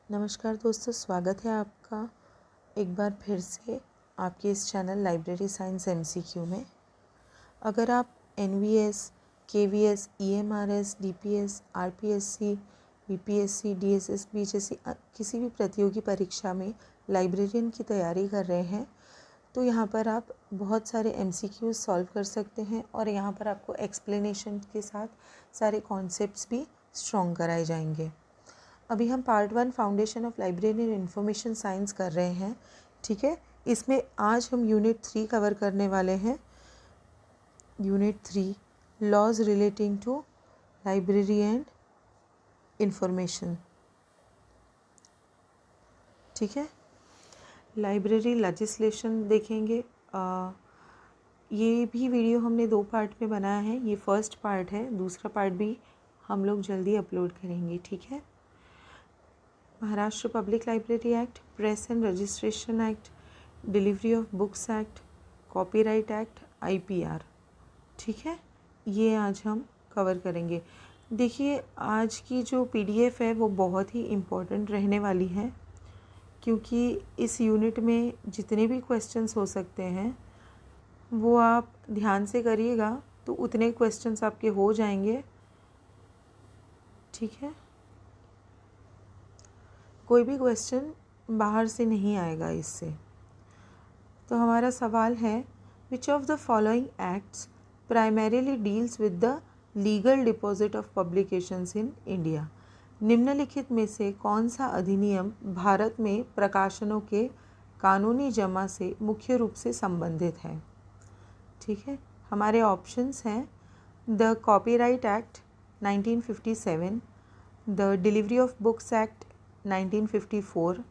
नमस्कार दोस्तों, स्वागत है आपका एक बार फिर से आपके इस चैनल लाइब्रेरी साइंस MCQ में। अगर आप NVS, KVS, EMRS, DPS, RPSC, BPSC, DSS, BHSC किसी भी प्रतियोगी परीक्षा में लाइब्रेरियन की तैयारी कर रहे हैं तो यहाँ पर आप बहुत सारे MCQ सॉल्व कर सकते हैं और यहाँ पर आपको एक्सप्लेनेशन के साथ सारे कॉन्सेप्ट्स भी स्ट्रॉन्ग कराए जाएंगे। अभी हम part 1 foundation of library and information science कर रहे हैं, ठीक है। इसमें आज हम यूनिट 3 कवर करने वाले हैं। Unit 3 laws relating to library and information, ठीक है। लाइब्रेरी लेजिस्लेशन देखेंगे। ये भी वीडियो हमने 2 पार्ट में बनाया है। ये फर्स्ट पार्ट है, दूसरा पार्ट भी हम लोग जल्दी अपलोड करेंगे, ठीक है। Maharashtra public library act, press and registration act, delivery of books act, copyright act, IPR, ठीक है। ये आज हम कवर करेंगे। देखिए, आज की जो PDF है वो बहुत ही इम्पोर्टेंट रहने वाली है, क्योंकि इस यूनिट में जितने भी क्वेश्चंस हो सकते हैं वो आप ध्यान से करिएगा तो उतने क्वेश्चंस आपके हो जाएंगे, ठीक है। कोई भी क्वेश्चन बाहर से नहीं आएगा इससे। तो हमारा सवाल है, विच of the following acts primarily deals with the legal deposit of publications in India. निम्नलिखित में से कौन सा अधिनियम भारत में प्रकाशनों के कानूनी जमा से मुख्य रूप से संबंधित है, ठीक है। हमारे ऑप्शंस हैं the copyright act 1957, the delivery of books act 1954,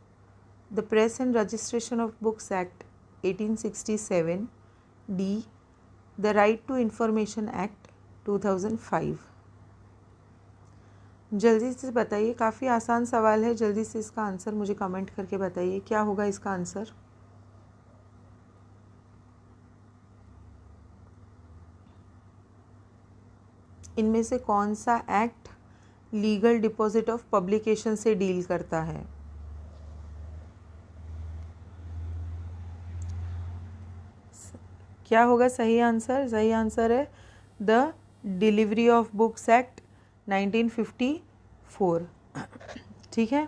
the Press and Registration of Books Act 1867, D, the Right to Information Act 2005। जल्दी से बताइए, काफ़ी आसान सवाल है। जल्दी से इसका आंसर मुझे कमेंट करके बताइए, क्या होगा इसका आंसर। इनमें से कौन सा act legal deposit of publication से डील करता है। क्या होगा सही आंसर? सही आंसर है the delivery of books act 1954, ठीक है।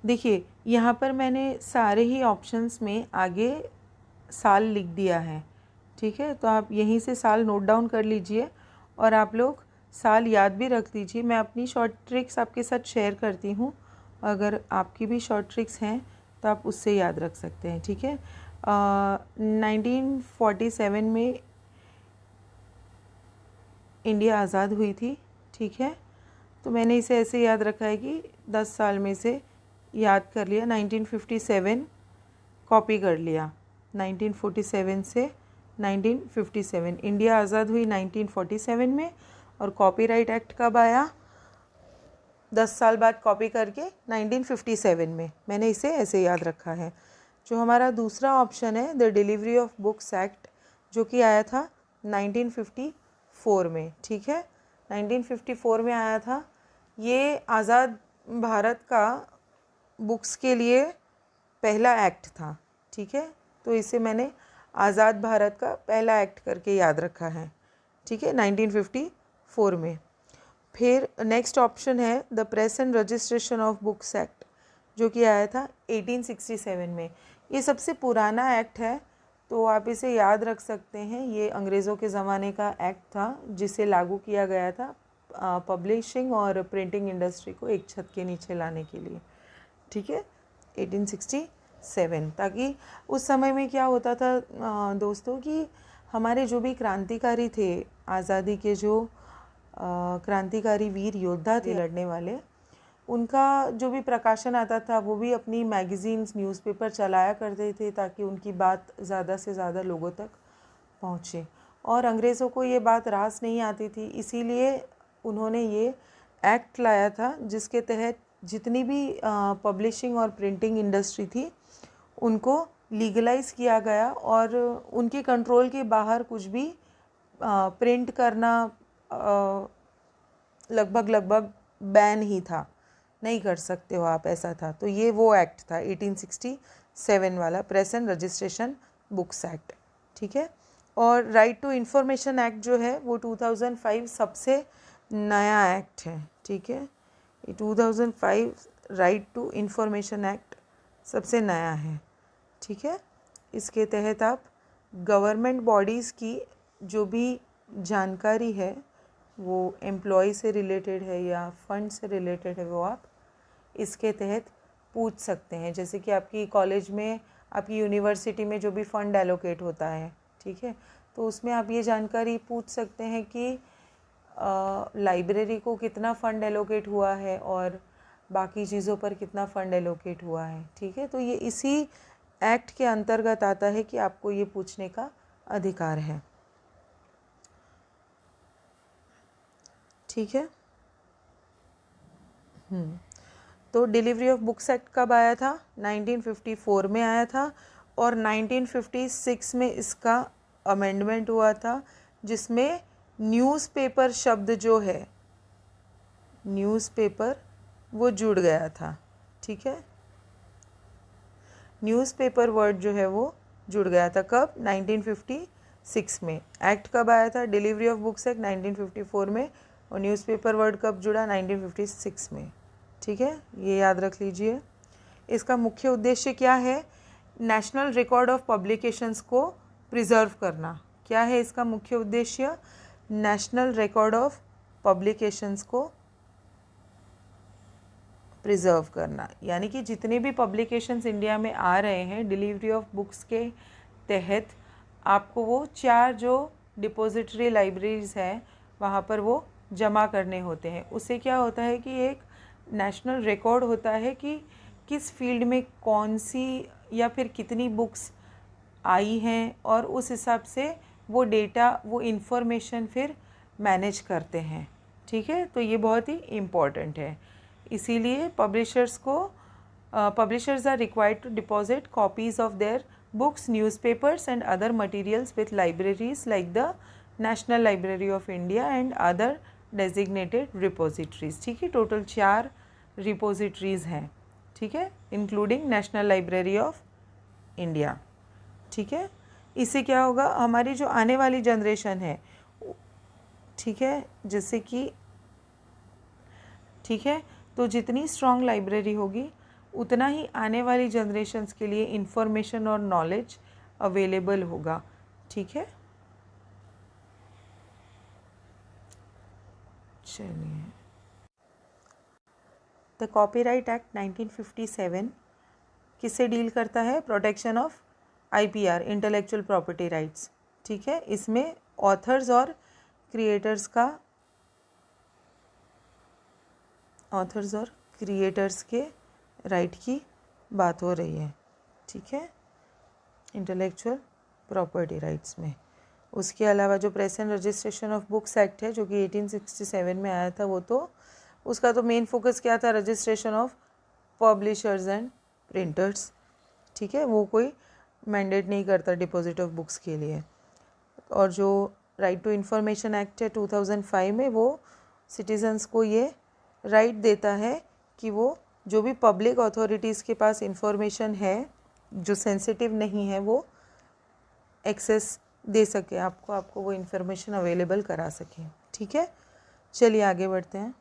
देखिए, यहाँ पर मैंने सारे ही ऑप्शंस में आगे साल लिख दिया है, ठीक है। तो आप यहीं से साल नोट डाउन कर लीजिए और आप लोग साल याद भी रख लीजिए। मैं अपनी शॉर्ट ट्रिक्स आपके साथ शेयर करती हूँ, अगर आपकी भी शॉर्ट ट्रिक्स हैं तो आप उससे याद रख सकते हैं, ठीक है। 1947 में इंडिया आज़ाद हुई थी, ठीक है। तो मैंने इसे ऐसे याद रखा है कि 10 साल में से याद कर लिया। 1957 कॉपी कर लिया, 1947 से 1957। इंडिया आज़ाद हुई 1947 में और कॉपीराइट एक्ट कब आया? 10 साल बाद कॉपी करके 1957 में। मैंने इसे ऐसे याद रखा है। जो हमारा दूसरा ऑप्शन है the delivery of books act, जो कि आया था 1954 में, ठीक है। 1954 में आया था। ये आज़ाद भारत का बुक्स के लिए पहला एक्ट था, ठीक है। तो इसे मैंने आज़ाद भारत का पहला एक्ट करके याद रखा है, ठीक है, 1954 में। फिर नेक्स्ट ऑप्शन है the press and registration of books act, जो कि आया था 1867 में। ये सबसे पुराना एक्ट है, तो आप इसे याद रख सकते हैं। ये अंग्रेज़ों के ज़माने का एक्ट था जिसे लागू किया गया था पब्लिशिंग और प्रिंटिंग इंडस्ट्री को एक छत के नीचे लाने के लिए, ठीक है, 1867। ताकि उस समय में क्या होता था दोस्तों कि हमारे जो भी क्रांतिकारी थे, आज़ादी के जो क्रांतिकारी वीर योद्धा थे लड़ने वाले, उनका जो भी प्रकाशन आता था वो भी अपनी मैगज़ीन्स, न्यूज़पेपर चलाया करते थे ताकि उनकी बात ज़्यादा से ज़्यादा लोगों तक पहुँचे। और अंग्रेज़ों को ये बात रास नहीं आती थी, इसीलिए उन्होंने ये एक्ट लाया था जिसके तहत जितनी भी पब्लिशिंग और प्रिंटिंग इंडस्ट्री थी उनको लीगलाइज़ किया गया और उनके कंट्रोल के बाहर कुछ भी प्रिंट करना लगभग बैन ही था। नहीं कर सकते हो आप, ऐसा था। तो ये वो एक्ट था 1867 वाला, press and registration books act, ठीक है। और राइट टू इंफॉर्मेशन एक्ट जो है वो 2005 सबसे नया एक्ट है, ठीक है। ये 2005 राइट टू इंफॉर्मेशन एक्ट सबसे नया है, ठीक है। इसके तहत आप गवर्नमेंट बॉडीज़ की जो भी जानकारी है वो एम्प्लॉय से रिलेटेड है या फंड से रिलेटेड है, वो आप इसके तहत पूछ सकते हैं। जैसे कि आपकी कॉलेज में, आपकी यूनिवर्सिटी में जो भी फ़ंड एलोकेट होता है, ठीक है, तो उसमें आप ये जानकारी पूछ सकते हैं कि लाइब्रेरी को कितना फ़ंड एलोकेट हुआ है और बाकी चीज़ों पर कितना फ़ंड एलोकेट हुआ है, ठीक है। तो ये इसी एक्ट के अंतर्गत आता है कि आपको ये पूछने का अधिकार है, ठीक है। तो डिलीवरी ऑफ बुक्स एक्ट कब आया था? 1954 में आया था और 1956 में इसका अमेंडमेंट हुआ था, जिसमें न्यूज़पेपर शब्द जो है, न्यूज़पेपर, वो जुड़ गया था, ठीक है। न्यूज़पेपर वर्ड जो है वो जुड़ गया था कब? 1956 में। एक्ट कब आया था? डिलीवरी ऑफ बुक्स एक्ट 1954 में, और न्यूज़पेपर वर्ड कब जुड़ा? 1956 में, ठीक है। ये याद रख लीजिए। इसका मुख्य उद्देश्य क्या है? नेशनल रिकॉर्ड ऑफ पब्लिकेशंस को प्रिजर्व करना। क्या है इसका मुख्य उद्देश्य? नेशनल रिकॉर्ड ऑफ पब्लिकेशंस को प्रिजर्व करना, यानी कि जितने भी पब्लिकेशंस इंडिया में आ रहे हैं डिलीवरी ऑफ बुक्स के तहत, आपको वो 4 जो डिपॉजिटरी लाइब्रेरीज़ हैं वहाँ पर वो जमा करने होते हैं। उससे क्या होता है कि एक नेशनल रिकॉर्ड होता है कि किस फील्ड में कौन सी या फिर कितनी बुक्स आई हैं, और उस हिसाब से वो डेटा, वो इन्फॉर्मेशन फिर मैनेज करते हैं, ठीक है। तो ये बहुत ही इम्पॉर्टेंट है। इसीलिए publishers are required to deposit copies of their books, newspapers and other materials with libraries like the National Library of India and other designated repositories, ठीक है। टोटल 4 रिपोजिटरीज़ हैं, ठीक है, including National Library of India, ठीक है। इससे क्या होगा? हमारी जो आने वाली जनरेशन है, ठीक है, जैसे कि, ठीक है, तो जितनी स्ट्रॉन्ग लाइब्रेरी होगी उतना ही आने वाली जनरेशन्स के लिए इंफॉर्मेशन और नॉलेज अवेलेबल होगा, ठीक है। चलिए, द कॉपीराइट एक्ट 1957 किससे डील करता है? Protection of IPR, intellectual property rights, ठीक है। इसमें ऑथर्स और क्रिएटर्स के राइट की बात हो रही है, ठीक है, इंटेलेक्चुअल प्रॉपर्टी राइट्स में। उसके अलावा जो press and registration of books act है जो कि 1867 में आया था, वो तो उसका तो मेन फोकस क्या था? Registration of publishers and printers, ठीक है। वो कोई मैंडेट नहीं करता डिपॉजिट ऑफ बुक्स के लिए। और जो राइट टू इंफॉर्मेशन एक्ट है 2005 में, वो सिटीजन्स को ये राइट देता है कि वो जो भी पब्लिक अथॉरिटीज़ के पास इंफॉर्मेशन है जो सेंसिटिव नहीं है, वो एक्सेस दे सके, आपको वो इंफॉर्मेशन अवेलेबल करा सके, ठीक है। चलिए आगे बढ़ते हैं।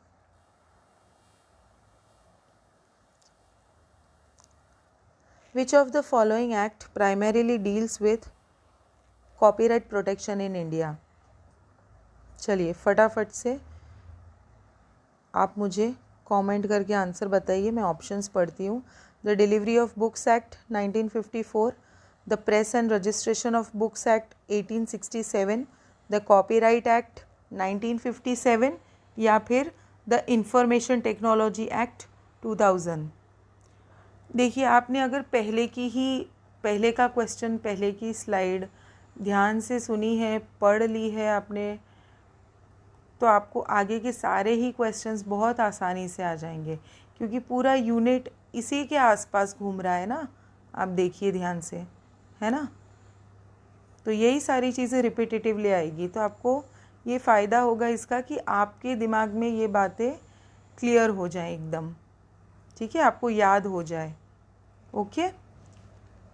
Which of the following act primarily deals with copyright protection in India? चलिए फटाफट से आप मुझे कमेंट करके आंसर बताइए, मैं ऑप्शंस पढ़ती हूँ। The delivery of books act 1954, the press and registration of books act 1867, the copyright act 1957, या फिर द इंफॉर्मेशन टेक्नोलॉजी एक्ट 2000। देखिए, आपने अगर पहले का क्वेश्चन, पहले की स्लाइड ध्यान से सुनी है, पढ़ ली है आपने, तो आपको आगे के सारे ही क्वेश्चंस बहुत आसानी से आ जाएंगे, क्योंकि पूरा यूनिट इसी के आसपास घूम रहा है ना। आप देखिए ध्यान से, है ना। तो यही सारी चीज़ें रिपीटेटिवली आएगी, तो आपको ये फ़ायदा होगा इसका कि आपके दिमाग में ये बातें क्लियर हो जाएं एकदम, ठीक है, आपको याद हो जाए। Okay,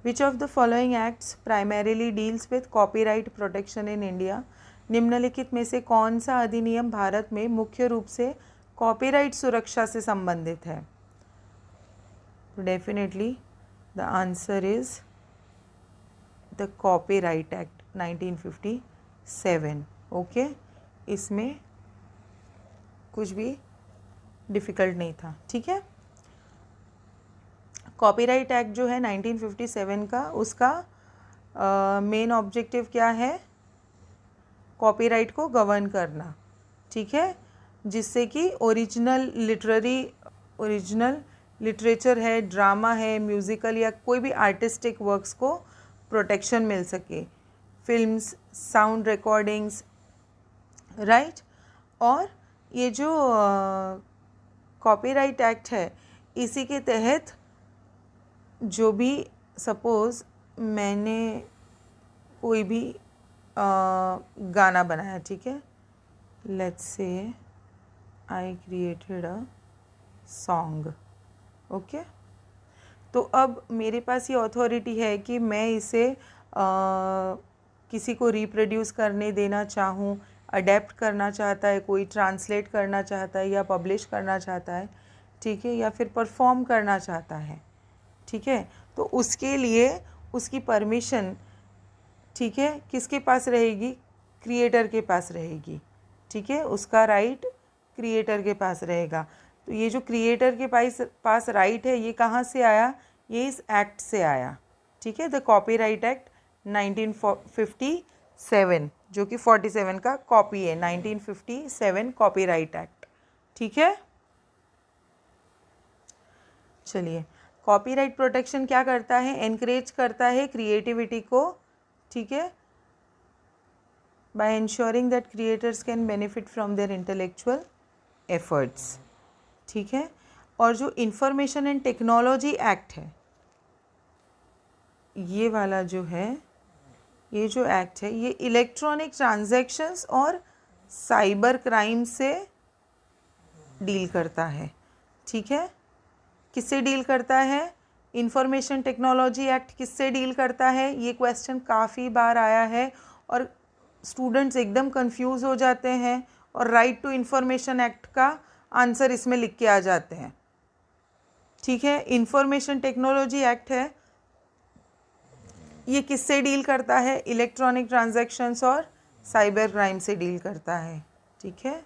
which of the following acts primarily deals with copyright protection in India? निम्नलिखित में से कौन सा अधिनियम भारत में मुख्य रूप से कॉपीराइट सुरक्षा से संबंधित है? Definitely the answer is the copyright act 1957। Okay, इसमें कुछ भी डिफ़िकल्ट नहीं था। ठीक है, कॉपीराइट एक्ट जो है 1957 का, उसका मेन ऑब्जेक्टिव क्या है? कॉपीराइट को गवर्न करना। ठीक है, जिससे कि ओरिजिनल लिटरेचर है, ड्रामा है, म्यूज़िकल या कोई भी आर्टिस्टिक वर्क्स को प्रोटेक्शन मिल सके, फिल्म्स, साउंड रिकॉर्डिंग्स, राइट। और ये जो कॉपीराइट एक्ट है, इसी के तहत जो भी सपोज़ मैंने कोई भी गाना बनाया, ठीक है, let's say I created a song. Okay, तो अब मेरे पास ये अथॉरिटी है कि मैं इसे किसी को रिप्रोड्यूस करने देना चाहूँ, अडेप्ट करना चाहता है कोई, ट्रांसलेट करना चाहता है या पब्लिश करना चाहता है, ठीक है, या फिर परफॉर्म करना चाहता है, ठीक है, तो उसके लिए उसकी परमिशन, ठीक है, किसके पास रहेगी? क्रिएटर के पास रहेगी। ठीक है, उसका राइट क्रिएटर के पास रहेगा। तो ये जो क्रिएटर के पास राइट है, ये कहाँ से आया? ये इस एक्ट से आया। ठीक है, द कॉपीराइट एक्ट 1957, जो कि 47 का कॉपी है, 1957 कॉपीराइट एक्ट। ठीक है, चलिए, कॉपीराइट प्रोटेक्शन क्या करता है? एनकरेज करता है क्रिएटिविटी को, ठीक है, by ensuring that creators can benefit from their intellectual efforts. ठीक है, और जो इंफॉर्मेशन एंड टेक्नोलॉजी एक्ट है, ये वाला जो है, ये जो एक्ट है, ये इलेक्ट्रॉनिक ट्रांजैक्शंस और साइबर क्राइम से डील करता है। ठीक है, किससे डील करता है? इंफॉर्मेशन टेक्नोलॉजी एक्ट किससे डील करता है? ये क्वेश्चन काफ़ी बार आया है और स्टूडेंट्स एकदम कंफ्यूज हो जाते हैं और राइट टू इंफॉर्मेशन एक्ट का आंसर इसमें लिख के आ जाते हैं। ठीक है, इंफॉर्मेशन टेक्नोलॉजी एक्ट है, ये किससे डील करता है? इलेक्ट्रॉनिक ट्रांजैक्शंस और साइबर क्राइम से डील करता है। ठीक है,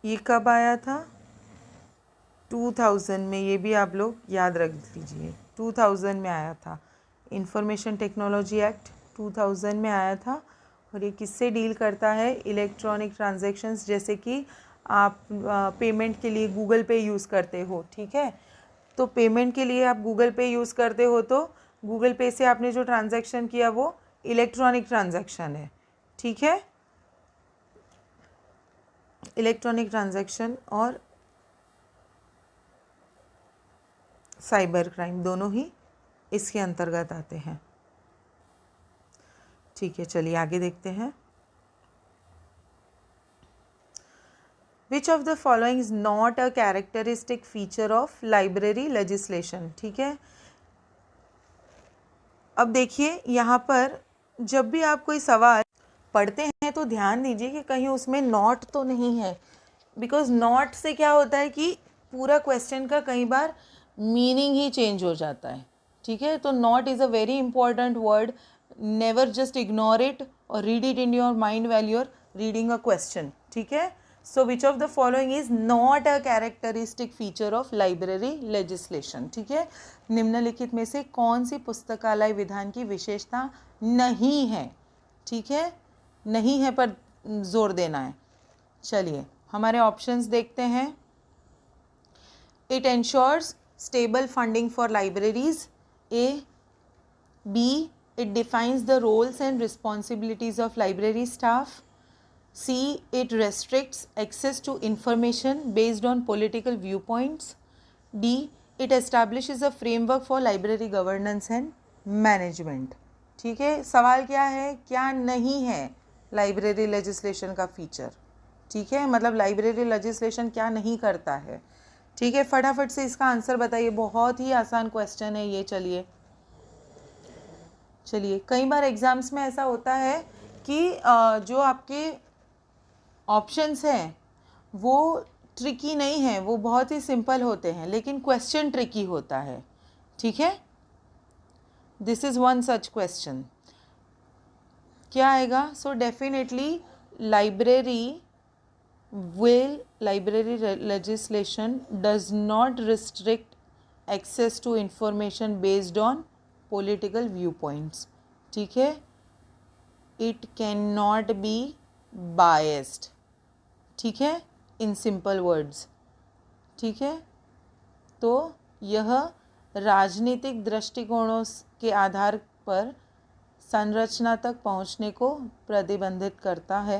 ये कब आया था? 2000 में, ये भी आप लोग याद रख लीजिए, 2000 में आया था। इंफॉर्मेशन टेक्नोलॉजी एक्ट 2000 में आया था और ये किससे डील करता है? इलेक्ट्रॉनिक ट्रांजैक्शंस, जैसे कि आप पेमेंट के लिए गूगल पे यूज़ करते हो, ठीक है, तो पेमेंट के लिए आप गूगल पे यूज़ करते हो, तो गूगल पे से आपने जो ट्रांजैक्शन किया वो इलेक्ट्रॉनिक ट्रांजैक्शन है। ठीक है, इलेक्ट्रॉनिक ट्रांजैक्शन और साइबर क्राइम दोनों ही इसके अंतर्गत आते हैं। ठीक है, चलिए आगे देखते हैं। विच of the following is not a characteristic feature of library legislation? ठीक है, अब देखिए यहाँ पर जब भी आप कोई सवाल पढ़ते हैं तो ध्यान दीजिए कि कहीं उसमें नॉट तो नहीं है, बिकॉज नॉट से क्या होता है कि पूरा क्वेश्चन का कई बार मीनिंग ही चेंज हो जाता है। ठीक है, तो not is a very important word, never just ignore it और read it in your mind while you are reading a question. ठीक है, so which of the following is not a characteristic feature of library legislation? ठीक है, निम्नलिखित में से कौन सी पुस्तकालय विधान की विशेषता नहीं है? ठीक है, नहीं है पर जोर देना है। चलिए हमारे ऑप्शंस देखते हैं। It ensures stable funding for libraries, A, B, it defines the roles and responsibilities of library staff, C, it restricts access to information based on political viewpoints, D, it establishes a framework for library governance and management। ठीक है, सवाल क्या है? क्या नहीं है library legislation का feature? ठीक है, मतलब लाइब्रेरी लेजिस्लेशन क्या नहीं करता है। ठीक है, फटाफट से इसका आंसर बताइए, बहुत ही आसान क्वेश्चन है ये। चलिए कई बार एग्जाम्स में ऐसा होता है कि जो आपके ऑप्शंस हैं वो ट्रिकी नहीं है, वो बहुत ही सिंपल होते हैं, लेकिन क्वेश्चन ट्रिकी होता है। ठीक है, this is one such question. क्या आएगा? So definitely library legislation does not restrict access to information based on political viewpoints. ठीक है, it cannot be biased. ठीक है, in simple words. ठीक है, तो यह राजनीतिक दृष्टिकोणों के आधार पर संरचना तक पहुंचने को प्रतिबंधित करता है,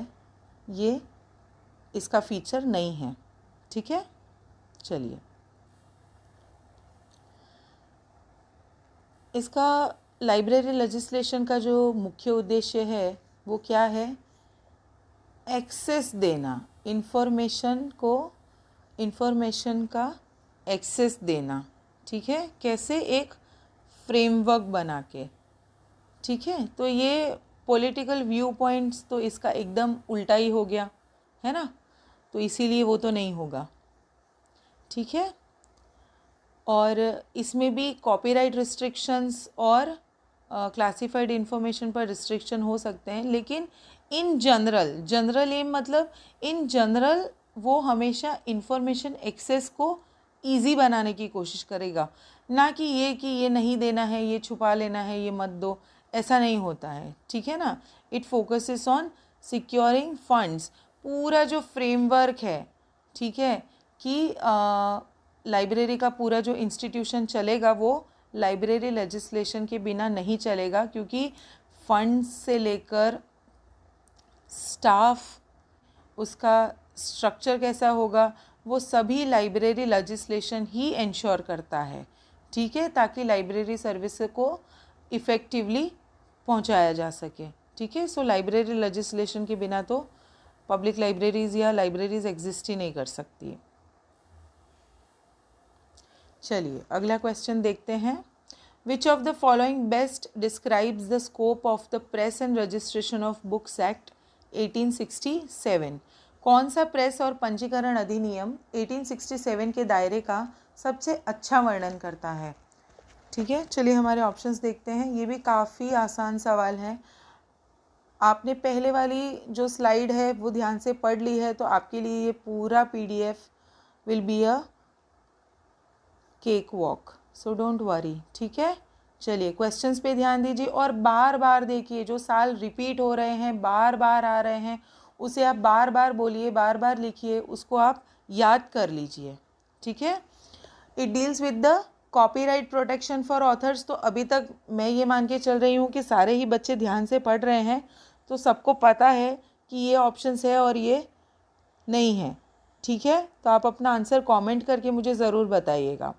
ये इसका फीचर नहीं है। ठीक है, चलिए इसका लाइब्रेरी लेजिस्लेशन का जो मुख्य उद्देश्य है वो क्या है? एक्सेस देना, इंफॉर्मेशन का एक्सेस देना। ठीक है, कैसे? एक फ्रेमवर्क बना के। ठीक है, तो ये पॉलिटिकल व्यू पॉइंट्स तो इसका एकदम उल्टा ही हो गया है ना, तो इसीलिए वो तो नहीं होगा। ठीक है, और इसमें भी कॉपीराइट रिस्ट्रिक्शंस और क्लासिफाइड इंफॉर्मेशन पर रिस्ट्रिक्शन हो सकते हैं, लेकिन इन जनरल एम मतलब इन जनरल वो हमेशा इंफॉर्मेशन एक्सेस को इजी बनाने की कोशिश करेगा, ना कि ये नहीं देना है, ये छुपा लेना है, ये मत दो, ऐसा नहीं होता है। ठीक है ना, it focuses on securing funds. पूरा जो फ्रेमवर्क है, ठीक है, कि लाइब्रेरी का पूरा जो इंस्टीट्यूशन चलेगा वो लाइब्रेरी लेजिस्लेशन के बिना नहीं चलेगा, क्योंकि फंड्स से लेकर स्टाफ, उसका स्ट्रक्चर कैसा होगा, वो सभी लाइब्रेरी लेजिस्लेशन ही इंश्योर करता है। ठीक है, ताकि लाइब्रेरी सर्विस को इफ़ेक्टिवली पहुंचाया जा सके। ठीक है, सो लाइब्रेरी लेजिस्लेशन के बिना तो पब्लिक लाइब्रेरीज़ या लाइब्रेरीज़ एग्जिस्ट ही नहीं कर सकती। चलिए अगला क्वेश्चन देखते हैं। विच of the following best describes the scope of the press and registration of books act 1867? कौन सा प्रेस और पंजीकरण अधिनियम 1867 के दायरे का सबसे अच्छा वर्णन करता है? ठीक है, चलिए हमारे ऑप्शंस देखते हैं। ये भी काफ़ी आसान सवाल है। आपने पहले वाली जो स्लाइड है वो ध्यान से पढ़ ली है, तो आपके लिए ये पूरा PDF will be a cake walk, so don't worry. ठीक है, चलिए क्वेश्चंस पे ध्यान दीजिए और बार बार देखिए, जो साल रिपीट हो रहे हैं, बार बार आ रहे हैं, उसे आप बार बार बोलिए, बार बार लिखिए, उसको आप याद कर लीजिए। ठीक है, it deals with the copyright protection for authors. तो अभी तक मैं ये मान के चल रही हूँ कि सारे ही बच्चे ध्यान से पढ़ रहे हैं, तो सबको पता है कि ये ऑप्शंस है और ये नहीं है। ठीक है, तो आप अपना आंसर कमेंट करके मुझे ज़रूर बताइएगा।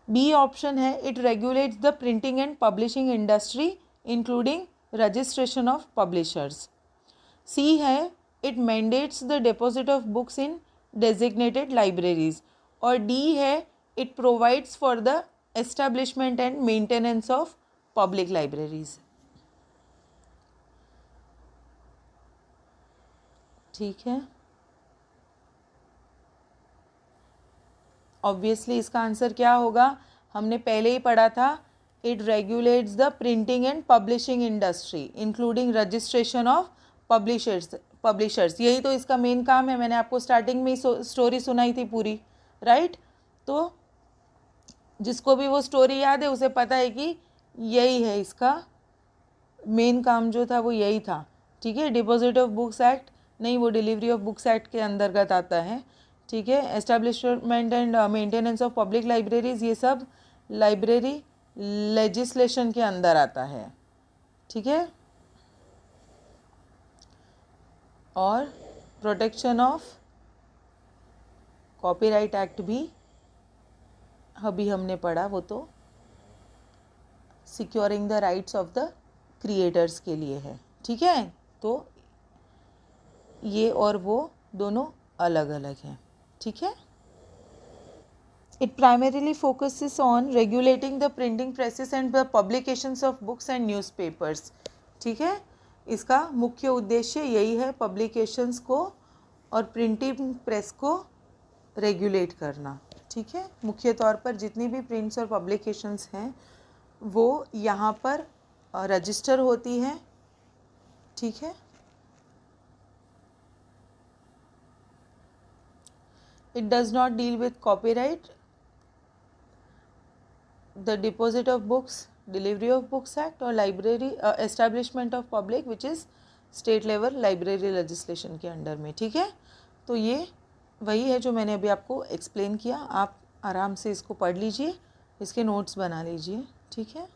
बी ऑप्शन है, it regulates the printing and publishing industry including registration of publishers. C है, it mandates the deposit of books in designated libraries. और डी है, it provides for the establishment and maintenance of public libraries. ठीक है, obviously इसका answer क्या होगा? हमने पहले ही पढ़ा था, it regulates the printing and publishing industry including registration of publishers. यही तो इसका मेन काम है। मैंने आपको स्टार्टिंग में ही स्टोरी सुनाई थी पूरी, राइट? तो जिसको भी वो स्टोरी याद है उसे पता है कि यही है इसका मेन काम, जो था वो यही था। ठीक है, डिपॉजिट ऑफ बुक्स एक्ट नहीं, वो डिलीवरी ऑफ बुक्स एक्ट के अंतर्गत आता है। ठीक है, establishment and maintenance of public libraries, ये सब लाइब्रेरी लेजिस्लेशन के अंदर आता है। ठीक है, और प्रोटेक्शन ऑफ कॉपीराइट एक्ट भी अभी हमने पढ़ा, वो तो securing the rights of the creators के लिए है। ठीक है, तो ये और वो दोनों अलग अलग हैं, ठीक है। It primarily focuses on regulating the printing presses and the publications of books and newspapers. ठीक है, इसका मुख्य उद्देश्य यही है, पब्लिकेशंस को और प्रिंटिंग प्रेस को रेगुलेट करना, ठीक है। मुख्य तौर पर जितनी भी प्रिंट्स और पब्लिकेशंस हैं वो यहाँ पर रजिस्टर होती हैं, ठीक है। It does not deal with copyright, the deposit of books, delivery of books act और library establishment of public which is state level library legislation के अंडर में, ठीक है। तो ये वही है जो मैंने अभी आपको एक्सप्लेन किया, आप आराम से इसको पढ़ लीजिए, इसके नोट्स बना लीजिए, ठीक है।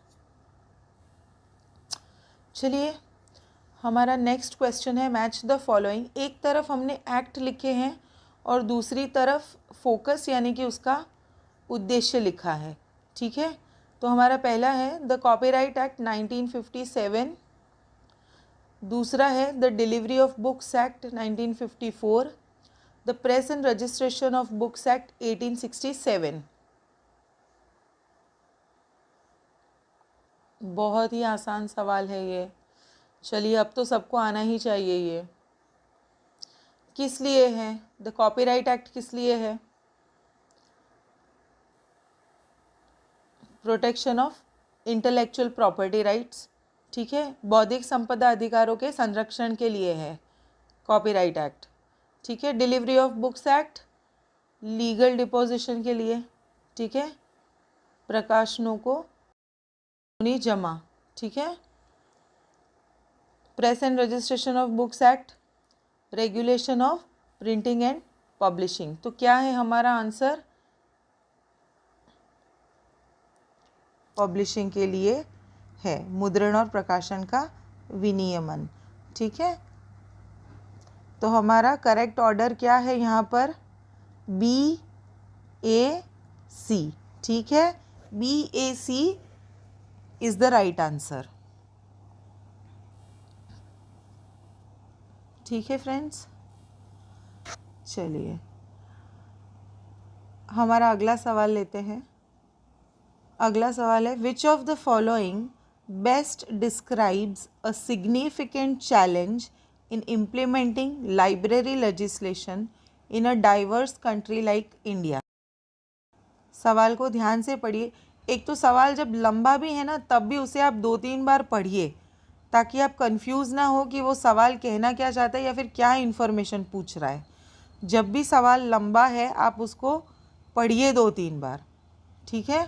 चलिए हमारा नेक्स्ट क्वेश्चन है मैच द फॉलोइंग। एक तरफ हमने एक्ट लिखे हैं और दूसरी तरफ फोकस यानी कि उसका उद्देश्य लिखा है, ठीक है। तो हमारा पहला है द कॉपीराइट एक्ट 1957, दूसरा है the delivery of books act 1954, the press and registration of books act 1867। बहुत ही आसान सवाल है ये, चलिए अब तो सबको आना ही चाहिए। ये किस लिए है, द कॉपीराइट एक्ट किस लिए है? Protection of intellectual property rights, ठीक है, बौद्धिक संपदा अधिकारों के संरक्षण के लिए है कॉपीराइट एक्ट, ठीक है। Delivery of books act legal deposition के लिए, ठीक है, प्रकाशनों को जमा, ठीक है। Press and registration of books act regulation of printing and publishing. तो क्या है हमारा आंसर? पब्लिशिंग के लिए है, मुद्रण और प्रकाशन का विनियमन, ठीक है। तो हमारा करेक्ट ऑर्डर क्या है यहाँ पर? बी ए सी, ठीक है, B A C is the right answer, ठीक है फ्रेंड्स। चलिए हमारा अगला सवाल लेते हैं। अगला सवाल है विच of the following best describes a significant challenge in implementing library legislation in a diverse country like India. सवाल को ध्यान से पढ़िए। एक तो सवाल जब लंबा भी है ना तब भी उसे आप 2-3 बार पढ़िए ताकि आप कंफ्यूज ना हो कि वो सवाल कहना क्या चाहता है या फिर क्या इन्फॉर्मेशन पूछ रहा है। जब भी सवाल लंबा है आप उसको पढ़िए 2-3 बार, ठीक है।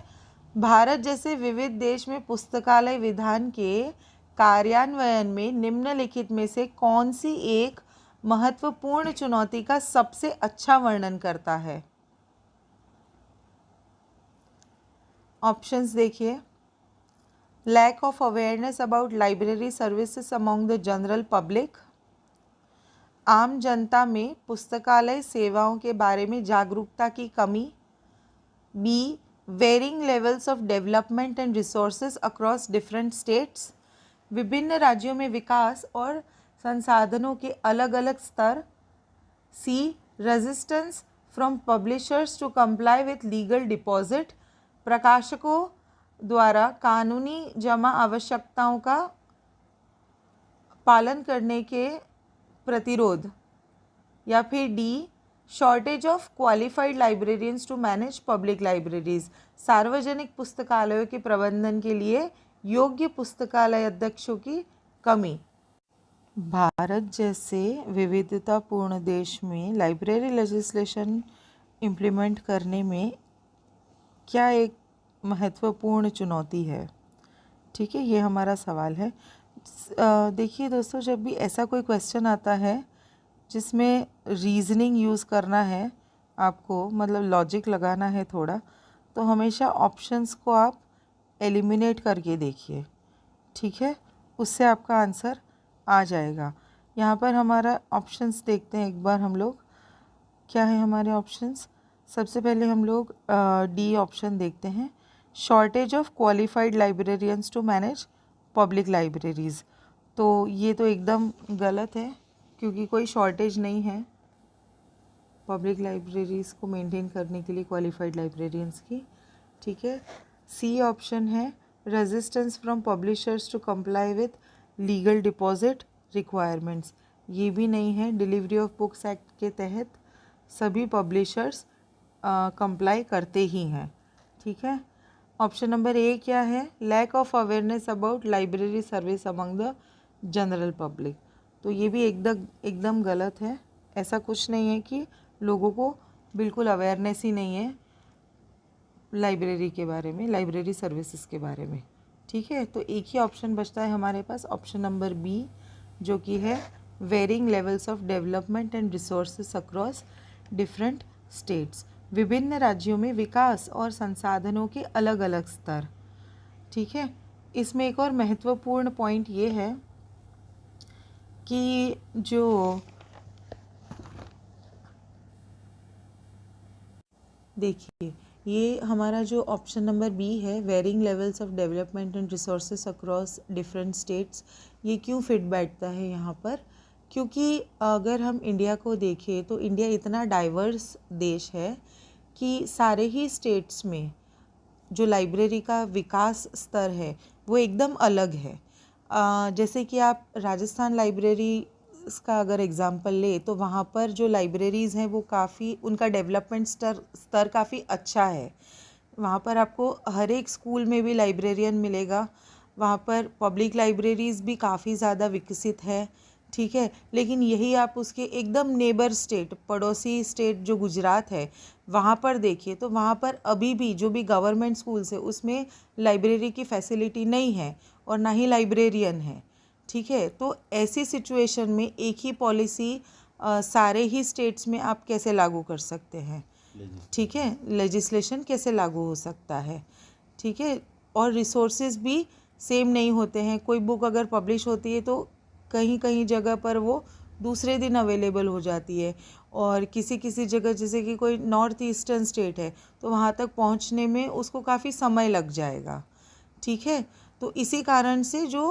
भारत जैसे विविध देश में पुस्तकालय विधान के कार्यान्वयन में निम्नलिखित में से कौन सी एक महत्वपूर्ण चुनौती का सबसे अच्छा वर्णन करता है? ऑप्शंस देखिए। Lack of awareness about library services among the general public, आम जनता में पुस्तकालय सेवाओं के बारे में जागरूकता की कमी, B varying levels of development and resources across different states, विभिन्न राज्यों में विकास और संसाधनों के अलग अलग स्तर, C resistance from publishers to comply with legal deposit, प्रकाशकों द्वारा कानूनी जमा आवश्यकताओं का पालन करने के प्रतिरोध, या फिर D shortage of qualified librarians to manage public libraries, सार्वजनिक पुस्तकालयों के प्रबंधन के लिए योग्य पुस्तकालय अध्यक्षों की कमी। भारत जैसे विविधतापूर्ण देश में लाइब्रेरी लेजिस्लेशन इम्प्लीमेंट करने में क्या एक महत्वपूर्ण चुनौती है, ठीक है, ये हमारा सवाल है। देखिए दोस्तों, जब भी ऐसा कोई क्वेश्चन आता है जिसमें रीजनिंग यूज़ करना है आपको, मतलब लॉजिक लगाना है थोड़ा, तो हमेशा ऑप्शंस को आप एलिमिनेट करके देखिए, ठीक है, उससे आपका आंसर आ जाएगा। यहाँ पर हमारा ऑप्शंस देखते हैं एक बार हम लोग, क्या है हमारे ऑप्शंस। सबसे पहले हम लोग डी ऑप्शन देखते हैं, shortage of qualified librarians to manage public libraries. तो ये तो एकदम गलत है क्योंकि कोई शॉर्टेज नहीं है, पब्लिक लाइब्रेरीज़ को मेंटेन करने के लिए क्वालिफाइड लाइब्रेरियंस की, ठीक है। सी ऑप्शन है resistance from publishers to comply with legal deposit requirements, ये भी नहीं है। डिलीवरी ऑफ बुक्स एक्ट के तहत सभी पब्लिशर्स कंप्लाई करते ही हैं, ठीक है। ऑप्शन नंबर ए क्या है, lack of awareness about library service among the general public, तो ये भी एकदम गलत है। ऐसा कुछ नहीं है कि लोगों को बिल्कुल अवेयरनेस ही नहीं है लाइब्रेरी के बारे में, लाइब्रेरी सर्विसेज के बारे में, ठीक है। तो एक ही ऑप्शन बचता है हमारे पास, ऑप्शन नंबर बी, जो कि है varying levels of development and resources across different states, विभिन्न राज्यों में विकास और संसाधनों के अलग अलग स्तर, ठीक है। इसमें एक और महत्वपूर्ण पॉइंट ये है कि जो देखिए, ये हमारा जो ऑप्शन नंबर बी है, varying levels of development and resources across different states, ये क्यों फिट बैठता है यहाँ पर, क्योंकि अगर हम इंडिया को देखें तो इंडिया इतना डाइवर्स देश है कि सारे ही स्टेट्स में जो लाइब्रेरी का विकास स्तर है वो एकदम अलग है। जैसे कि आप राजस्थान लाइब्रेरी का अगर एग्ज़ाम्पल ले तो वहाँ पर जो लाइब्रेरीज़ हैं वो काफ़ी, उनका डेवलपमेंट स्तर काफ़ी अच्छा है। वहाँ पर आपको हर एक स्कूल में भी लाइब्रेरियन मिलेगा, वहाँ पर पब्लिक लाइब्रेरीज़ भी काफ़ी ज़्यादा विकसित है, ठीक है। लेकिन यही आप उसके एकदम नेबर स्टेट, पड़ोसी स्टेट जो गुजरात है, वहाँ पर देखिए तो वहाँ पर अभी भी जो भी गवर्नमेंट स्कूल्स है उसमें लाइब्रेरी की फैसिलिटी नहीं है और ना ही लाइब्रेरियन है, ठीक है। तो ऐसी सिचुएशन में एक ही पॉलिसी सारे ही स्टेट्स में आप कैसे लागू कर सकते हैं, ठीक है, लेजिस्लेशन कैसे लागू हो सकता है, ठीक है। और रिसोर्सेज भी सेम नहीं होते हैं, कोई बुक अगर पब्लिश होती है तो कहीं कहीं जगह पर वो दूसरे दिन अवेलेबल हो जाती है, और किसी किसी जगह जैसे कि कोई नॉर्थ ईस्टर्न स्टेट है तो वहाँ तक पहुँचने में उसको काफ़ी समय लग जाएगा, ठीक है। तो इसी कारण से जो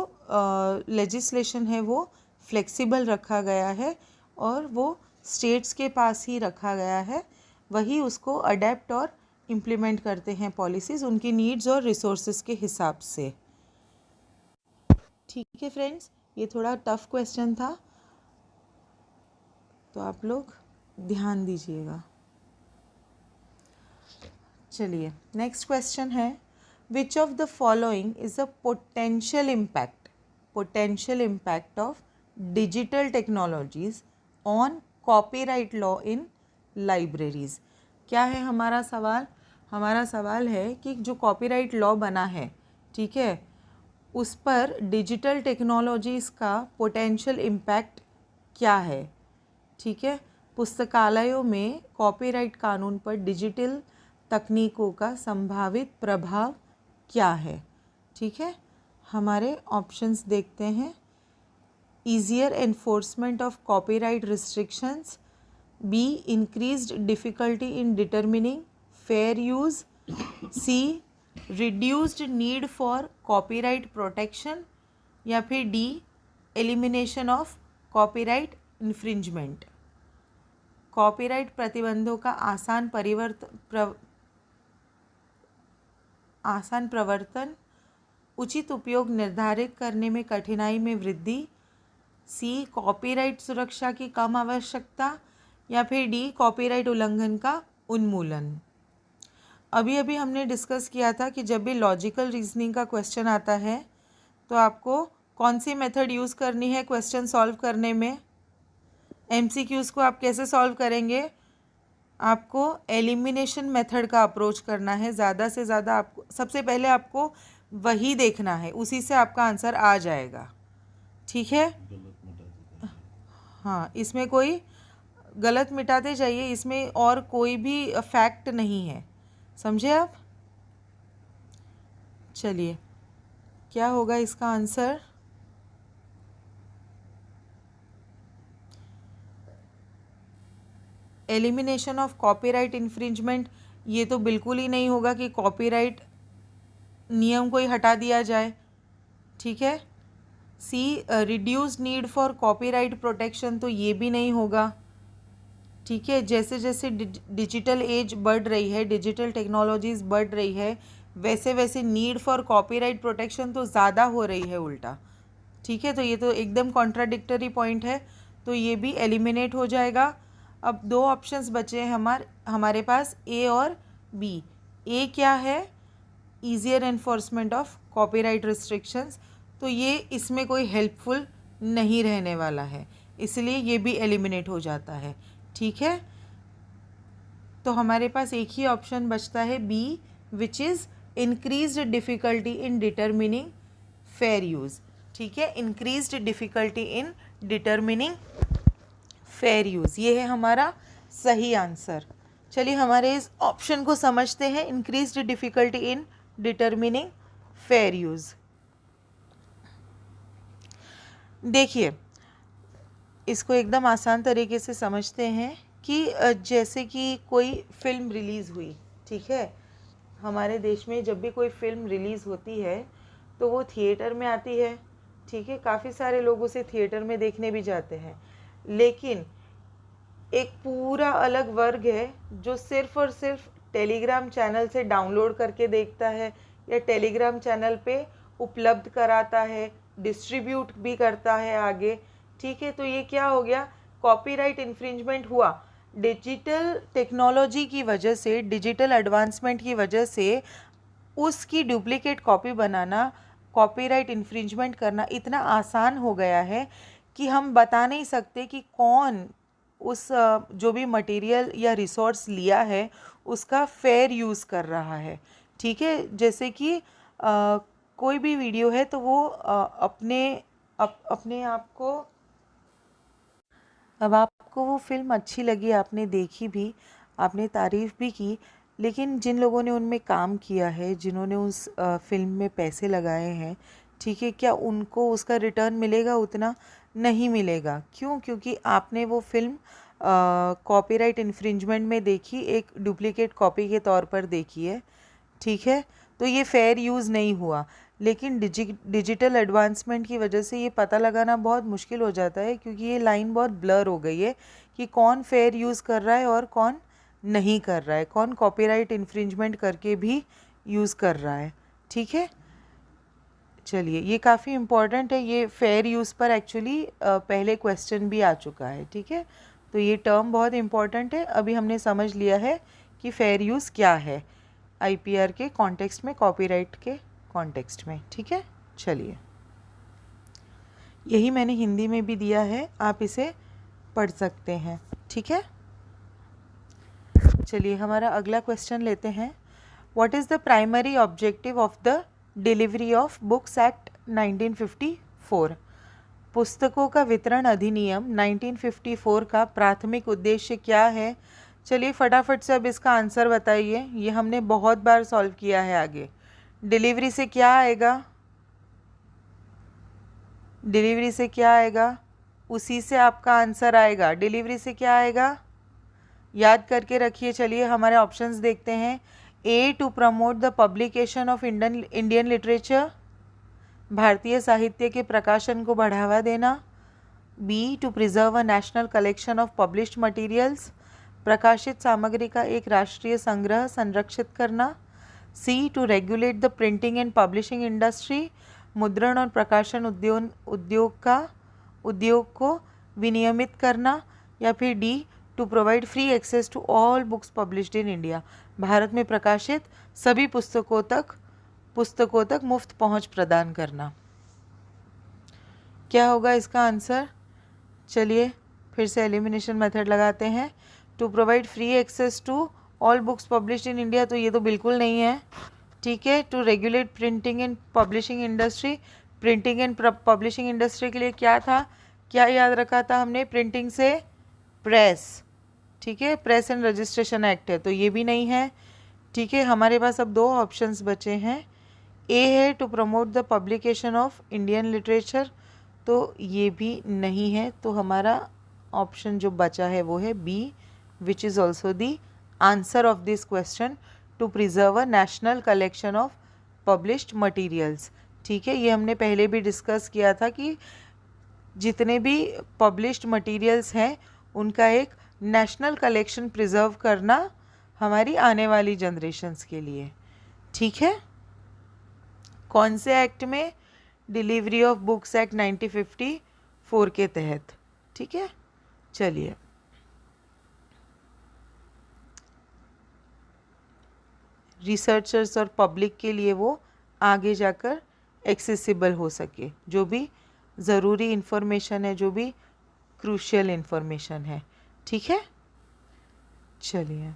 लेजिस्लेशन है वो फ्लेक्सिबल रखा गया है और वो स्टेट्स के पास ही रखा गया है, वही उसको अडेप्ट और इम्प्लीमेंट करते हैं पॉलिसीज़ उनकी नीड्स और रिसोर्सेज के हिसाब से, ठीक है फ्रेंड्स। ये थोड़ा टफ क्वेश्चन था तो आप लोग ध्यान दीजिएगा। चलिए नेक्स्ट क्वेश्चन है, विच of the following is a potential impact of digital technologies on copyright law in libraries. क्या है हमारा सवाल, हमारा सवाल है कि जो कॉपीराइट लॉ बना है, ठीक है, उस पर डिजिटल टेक्नोलॉजीज़ का पोटेंशियल इम्पैक्ट क्या है, ठीक है। पुस्तकालयों में कॉपीराइट कानून पर डिजिटल तकनीकों का संभावित प्रभाव क्या है, ठीक है। हमारे ऑप्शंस देखते हैं, easier enforcement of copyright restrictions, B increased difficulty in determining fair use, C reduced need for copyright protection, या फिर D elimination of copyright infringement. Copyright प्रतिबंधों का आसान प्रवर्तन, उचित उपयोग निर्धारित करने में कठिनाई में वृद्धि, सी कॉपीराइट सुरक्षा की कम आवश्यकता, या फिर डी कॉपीराइट उल्लंघन का उन्मूलन। अभी हमने डिस्कस किया था कि जब भी लॉजिकल रीजनिंग का क्वेश्चन आता है तो आपको कौन सी मेथड यूज़ करनी है क्वेश्चन सॉल्व करने में। एमसीक्यूज़ को आप कैसे सॉल्व करेंगे, आपको एलिमिनेशन मेथड का अप्रोच करना है। ज़्यादा से ज़्यादा आपको सबसे पहले आपको वही देखना है, उसी से आपका आंसर आ जाएगा, ठीक है। हाँ, इसमें कोई गलत मिटाते जाइए, इसमें और कोई भी फैक्ट नहीं है, समझे आप। चलिए क्या होगा इसका answer, elimination of copyright infringement. ये तो बिल्कुल ही नहीं होगा कि कॉपीराइट नियम को ही हटा दिया जाए, ठीक है। C reduce need for copyright protection, तो ये भी नहीं होगा, ठीक है, जैसे जैसे डिजिटल एज बढ़ रही है, डिजिटल टेक्नोलॉजीज़ बढ़ रही है, वैसे वैसे नीड फॉर कॉपीराइट प्रोटेक्शन तो ज़्यादा हो रही है उल्टा। ठीक है, तो ये तो एकदम कॉन्ट्राडिक्टरी पॉइंट है, तो ये भी एलिमिनेट हो जाएगा। अब दो ऑप्शंस बचे हैं हमारे पास, ए और बी। ए क्या है, easier enforcement of copyright restrictions, तो ये इसमें कोई हेल्पफुल नहीं रहने वाला है, इसलिए ये भी एलिमिनेट हो जाता है। ठीक है, तो हमारे पास एक ही ऑप्शन बचता है B, which is increased difficulty in determining fair use. ठीक है, increased difficulty in determining fair use, ये है हमारा सही आंसर। चलिए हमारे इस ऑप्शन को समझते हैं, increased difficulty in determining fair use. देखिए, इसको एकदम आसान तरीके से समझते हैं कि जैसे कि कोई फ़िल्म रिलीज़ हुई, ठीक है, हमारे देश में जब भी कोई फ़िल्म रिलीज़ होती है तो वो थिएटर में आती है। ठीक है, काफ़ी सारे लोग उसे थिएटर में देखने भी जाते हैं, लेकिन एक पूरा अलग वर्ग है जो सिर्फ़ और सिर्फ टेलीग्राम चैनल से डाउनलोड करके देखता है, या टेलीग्राम चैनल पे उपलब्ध कराता है, डिस्ट्रीब्यूट भी करता है आगे। ठीक है, तो ये क्या हो गया, कॉपीराइट इन्फ्रिंजमेंट हुआ। डिजिटल टेक्नोलॉजी की वजह से, डिजिटल एडवांसमेंट की वजह से उसकी डुप्लीकेट कॉपी बनाना, कॉपीराइट इन्फ्रिंजमेंट करना इतना आसान हो गया है कि हम बता नहीं सकते कि कौन उस जो भी मटेरियल या रिसोर्स लिया है उसका फेयर यूज़ कर रहा है। ठीक है, जैसे कि कोई भी वीडियो है तो वो अपने आप को, अब आपको वो फ़िल्म अच्छी लगी, आपने देखी भी, आपने तारीफ़ भी की, लेकिन जिन लोगों ने उनमें काम किया है, जिन्होंने उस फ़िल्म में पैसे लगाए हैं, ठीक है, क्या उनको उसका रिटर्न मिलेगा? उतना नहीं मिलेगा। क्यों? क्योंकि आपने वो फ़िल्म कॉपीराइट इन्फ्रिंजमेंट में देखी, एक डुप्लीकेट कॉपी के तौर पर देखी है। ठीक है, तो ये फेयर यूज़ नहीं हुआ। लेकिन डिजिटल एडवांसमेंट की वजह से ये पता लगाना बहुत मुश्किल हो जाता है, क्योंकि ये लाइन बहुत ब्लर हो गई है कि कौन फेयर यूज़ कर रहा है और कौन नहीं कर रहा है, कौन कॉपीराइट इन्फ्रिंजमेंट करके भी यूज़ कर रहा है। ठीक है, चलिए, ये काफ़ी इम्पॉर्टेंट है, ये फेयर यूज़ पर एक्चुअली पहले क्वेश्चन भी आ चुका है। ठीक है, तो ये टर्म बहुत इम्पॉर्टेंट है। अभी हमने समझ लिया है कि फेयर यूज़ क्या है आईपीआर के कॉन्टेक्स्ट में, कॉपीराइट के कॉन्टेक्स्ट में। ठीक है, चलिए, यही मैंने हिंदी में भी दिया है, आप इसे पढ़ सकते हैं। ठीक है, चलिए हमारा अगला क्वेश्चन लेते हैं। What is the primary objective of the delivery of books act 1954? पुस्तकों का वितरण अधिनियम 1954 का प्राथमिक उद्देश्य क्या है? चलिए फटाफट से अब इसका आंसर बताइए, ये हमने बहुत बार सॉल्व किया है। आगे डिलीवरी से क्या आएगा, डिलीवरी से क्या आएगा, उसी से आपका आंसर आएगा। डिलीवरी से क्या आएगा, याद करके रखिए। चलिए हमारे ऑप्शंस देखते हैं। A, to promote the publication of Indian literature, भारतीय साहित्य के प्रकाशन को बढ़ावा देना। B, to preserve a national collection of published materials, प्रकाशित सामग्री का एक राष्ट्रीय संग्रह संरक्षित करना। C, to regulate the printing and publishing industry, मुद्रण और प्रकाशन उद्योग को विनियमित करना। या फिर D, to provide free access to all books published in India, भारत में प्रकाशित सभी पुस्तकों तक मुफ्त पहुंच प्रदान करना। क्या होगा इसका आंसर? चलिए फिर से एलिमिनेशन मेथड लगाते हैं। To provide free access to all books published in India, तो ये तो बिल्कुल नहीं है। ठीक है, to regulate printing and publishing industry, printing and publishing industry के लिए क्या था, क्या याद रखा था हमने? प्रिंटिंग से प्रेस। ठीक है, प्रेस एंड रजिस्ट्रेशन एक्ट है, तो ये भी नहीं है। ठीक है, हमारे पास अब दो ऑप्शंस बचे हैं। ए है to promote the publication of Indian literature, तो ये भी नहीं है। तो हमारा ऑप्शन जो बचा है वो है B, which is also the answer of this question, to preserve a national collection of published materials. ठीक है, ये हमने पहले भी डिस्कस किया था कि जितने भी पब्लिश्ड मटेरियल्स हैं उनका एक नेशनल कलेक्शन प्रिजर्व करना हमारी आने वाली जनरेशन्स के लिए। ठीक है, कौन से एक्ट में? डिलीवरी ऑफ बुक्स एक्ट 1954 के तहत। ठीक है, चलिए रिसर्चर्स और पब्लिक के लिए वो आगे जाकर एक्सेसिबल हो सके, जो भी ज़रूरी इन्फॉर्मेशन है, जो भी क्रूशियल इन्फॉर्मेशन है। ठीक है, चलिए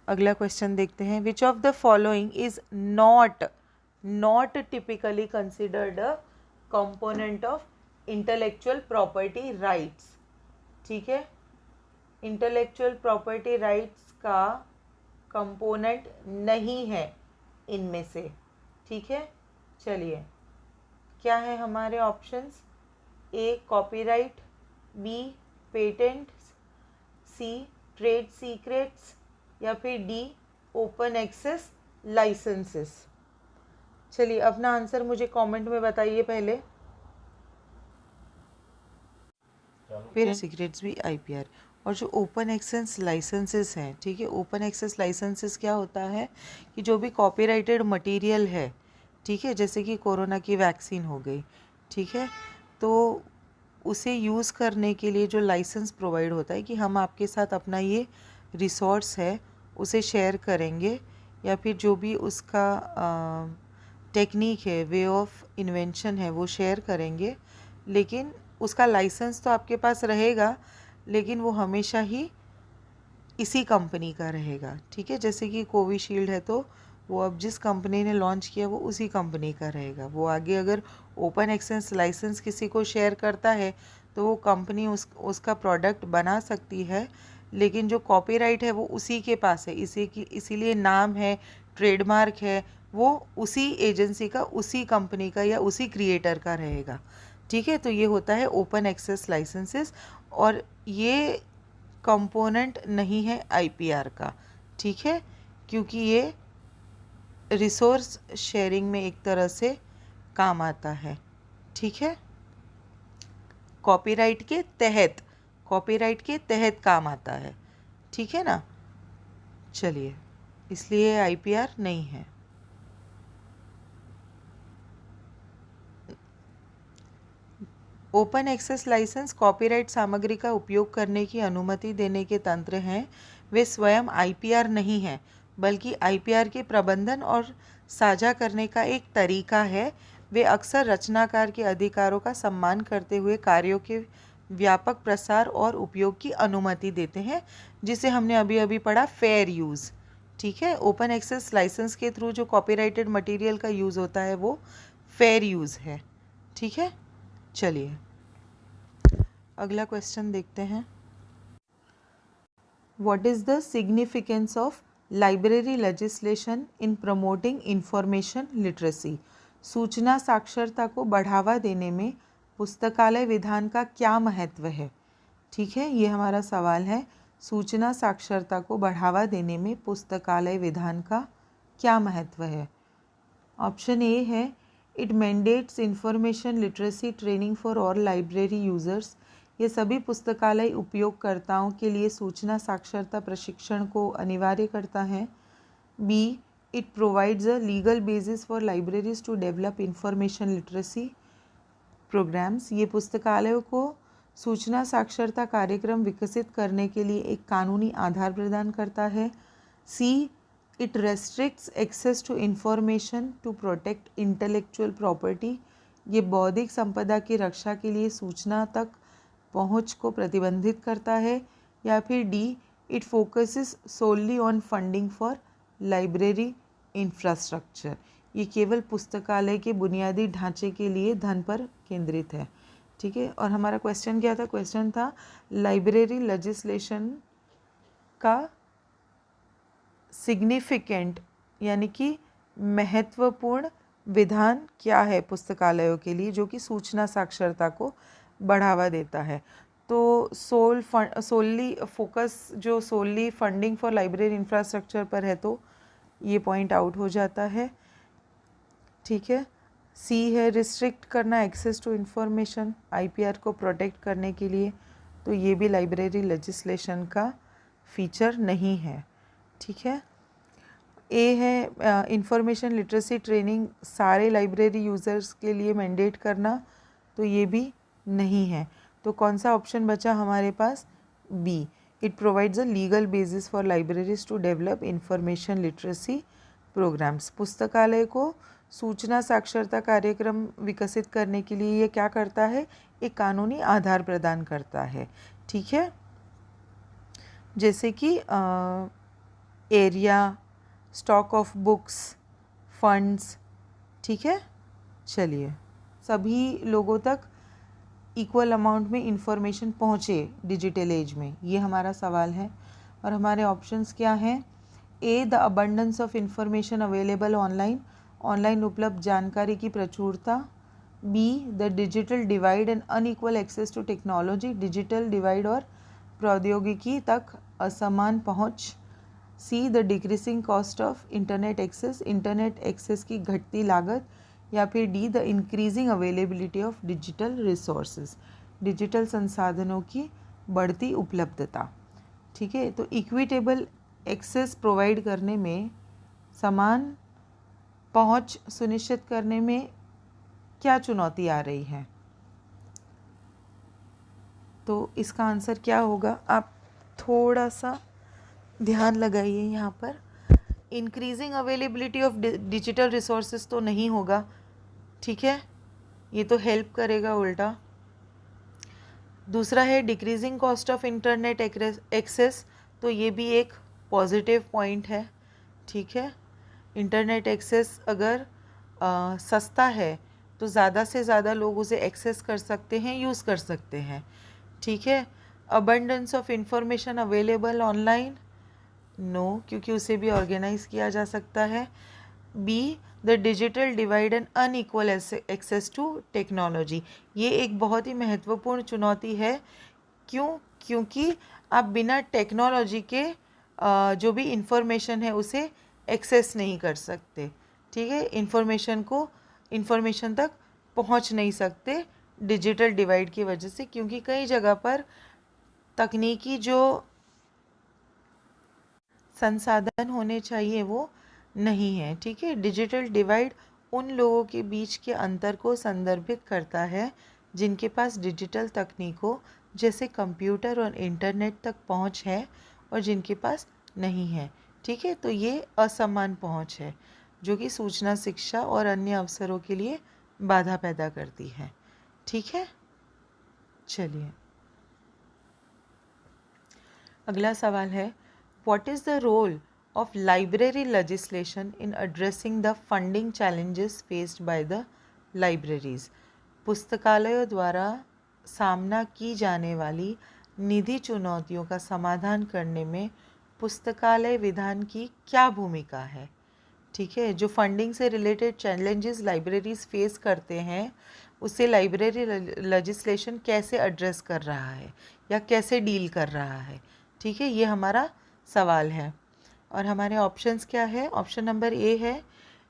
अगला क्वेश्चन देखते हैं। विच of the following is not typically considered a component of intellectual property rights. ठीक है, इंटेलेक्चुअल प्रॉपर्टी राइट्स का कंपोनेंट नहीं है इनमें से। ठीक है, चलिए क्या है हमारे options? A copyright, B patent, C trade secrets, या फिर डी ओपन एक्सेस लाइसेंसेस। चलिए अपना आंसर मुझे कमेंट में बताइए पहले। फिर सीक्रेट्स भी आईपीआर। और जो ओपन एक्सेस लाइसेंसेस हैं, ठीक है, ओपन एक्सेस लाइसेंसेस क्या होता है कि जो भी कॉपीराइटेड मटेरियल है, ठीक है, जैसे कि कोरोना की वैक्सीन हो गई, ठीक है, तो उसे यूज़ करने के लिए जो लाइसेंस प्रोवाइड होता है कि हम आपके साथ अपना ये रिसोर्स है उसे शेयर करेंगे, या फिर जो भी उसका टेक्निक है, वे ऑफ इन्वेंशन है, वो शेयर करेंगे, लेकिन उसका लाइसेंस तो आपके पास रहेगा, लेकिन वो हमेशा ही इसी कंपनी का रहेगा। ठीक है, जैसे कि कोविशील्ड है तो वो अब जिस कंपनी ने लॉन्च किया वो उसी कंपनी का रहेगा। वो आगे अगर ओपन एक्सेस लाइसेंस किसी को शेयर करता है तो वो कंपनी उसका प्रोडक्ट बना सकती है, लेकिन जो कॉपीराइट है वो उसी के पास है, इसीलिए नाम है, ट्रेडमार्क है, वो उसी एजेंसी का, उसी कंपनी का या उसी क्रिएटर का रहेगा। ठीक है, तो ये होता है ओपन एक्सेस लाइसेंसेस, और ये कंपोनेंट नहीं है आईपीआर का। ठीक है, क्योंकि ये रिसोर्स शेयरिंग में एक तरह से काम आता है। ठीक है, कॉपीराइट के तहत काम आता है। ठीक है ना, चलिए इसलिए आईपीआर नहीं है। ओपन एक्सेस लाइसेंस कॉपीराइट सामग्री का उपयोग करने की अनुमति देने के तंत्र हैं। वे स्वयं आईपीआर नहीं हैं, बल्कि आईपीआर के प्रबंधन और साझा करने का एक तरीका है। वे अक्सर रचनाकार के अधिकारों का सम्मान करते हुए कार्यों के व्यापक प्रसार और उपयोग की अनुमति देते हैं, जिसे हमने अभी अभी पढ़ा, फेयर यूज़। ठीक है, ओपन एक्सेस लाइसेंस के थ्रू जो कॉपीराइटेड मटेरियल का यूज़ होता है वो फेयर यूज़ है। ठीक है, चलिए अगला क्वेश्चन देखते हैं। What is the significance of library legislation in promoting information literacy? सूचना साक्षरता को बढ़ावा देने में पुस्तकालय विधान का क्या महत्व है? ठीक है, ये हमारा सवाल है। सूचना साक्षरता को बढ़ावा देने में पुस्तकालय विधान का क्या महत्व है? ऑप्शन ए है, it mandates information literacy training for all library users. ये सभी पुस्तकालय उपयोगकर्ताओं के लिए सूचना साक्षरता प्रशिक्षण को अनिवार्य करता है। B, it provides a legal basis for libraries to develop information literacy programmes. ये पुस्तकालयों को सूचना साक्षरता कार्यक्रम विकसित करने के लिए एक कानूनी आधार प्रदान करता है। C, it restricts access to information to protect intellectual property. ये बौद्धिक संपदा की रक्षा के लिए सूचना तक पहुंच को प्रतिबंधित करता है। या फिर D, it focuses solely on funding for library infrastructure. ये केवल पुस्तकालय के बुनियादी ढांचे के लिए धन पर केंद्रित है। ठीक है, और हमारा क्वेश्चन क्या था? क्वेश्चन था लाइब्रेरी लेजिस्लेशन का सिग्निफिकेंट यानी कि महत्वपूर्ण विधान क्या है पुस्तकालयों के लिए, जो कि सूचना साक्षरता को बढ़ावा देता है। तो solely funding for library infrastructure पर है, तो ये पॉइंट आउट हो जाता है। ठीक है, सी है रिस्ट्रिक्ट करना एक्सेस टू इंफॉर्मेशन, आईपीआर को प्रोटेक्ट करने के लिए। तो ये भी लाइब्रेरी लेजिस्लेशन का फीचर नहीं है। ठीक है। ए है इंफॉर्मेशन लिटरेसी ट्रेनिंग सारे लाइब्रेरी यूज़र्स के लिए मैंडेट करना, तो ये भी नहीं है। तो कौन सा ऑप्शन बचा हमारे पास? B, it provides a legal basis for libraries to develop information literacy programmes. पुस्तकालय को सूचना साक्षरता कार्यक्रम विकसित करने के लिए ये क्या करता है? एक कानूनी आधार प्रदान करता है। ठीक है। जैसे कि area, stock of books, funds. ठीक है। चलिए, सभी लोगों तक इक्वल अमाउंट में इंफॉर्मेशन पहुँचे डिजिटल एज में, ये हमारा सवाल है। और हमारे ऑप्शंस क्या हैं? A, the abundance of information available online, online उपलब्ध जानकारी की प्रचुरता। B, the digital divide and unequal access to technology, digital divide और प्रौद्योगिकी तक असमान पहुँच। C, the decreasing cost of internet access, internet access की घटती लागत। या फिर D, the increasing availability of digital resources, digital संसाधनों की बढ़ती उपलब्धता। ठीक है। तो इक्विटेबल एक्सेस प्रोवाइड करने में, समान पहुंच सुनिश्चित करने में क्या चुनौती आ रही है? तो इसका आंसर क्या होगा? आप थोड़ा सा ध्यान लगाइए यहाँ पर। Increasing availability of digital resources तो नहीं होगा। ठीक है, ये तो हेल्प करेगा उल्टा। दूसरा है decreasing cost of internet access, तो ये भी एक पॉजिटिव पॉइंट है। ठीक है, इंटरनेट एक्सेस अगर सस्ता है तो ज़्यादा से ज़्यादा लोग उसे एक्सेस कर सकते हैं, यूज़ कर सकते हैं। ठीक है। Abundance of information available online, no, क्योंकि उसे भी ऑर्गेनाइज किया जा सकता है। B, the digital divide and unequal access to technology, ये एक बहुत ही महत्वपूर्ण चुनौती है। क्यों? क्योंकि आप बिना टेक्नोलॉजी के जो भी इंफॉर्मेशन है उसे एक्सेस नहीं कर सकते। ठीक है, इंफॉर्मेशन तक पहुंच नहीं सकते डिजिटल डिवाइड की वजह से, क्योंकि कई जगह पर तकनीकी जो संसाधन होने चाहिए वो नहीं है। ठीक है, डिजिटल डिवाइड उन लोगों के बीच के अंतर को संदर्भित करता है जिनके पास डिजिटल तकनीकों जैसे कंप्यूटर और इंटरनेट तक पहुंच है और जिनके पास नहीं है। ठीक है, तो ये असमान पहुंच है जो कि सूचना, शिक्षा और अन्य अवसरों के लिए बाधा पैदा करती है। ठीक है। चलिए, अगला सवाल है, what is the role of library legislation in addressing the funding challenges faced by the libraries? पुस्तकालयों द्वारा सामना की जाने वाली निधि चुनौतियों का समाधान करने में पुस्तकालय विधान की क्या भूमिका है? ठीक है, जो फंडिंग से रिलेटेड चैलेंजेस लाइब्रेरीज फेस करते हैं उससे लाइब्रेरी लेजिस्लेशन कैसे एड्रेस कर रहा है या कैसे डील कर रहा है? ठीक है, ये हमारा सवाल है। और हमारे ऑप्शंस क्या है? ऑप्शन नंबर ए है,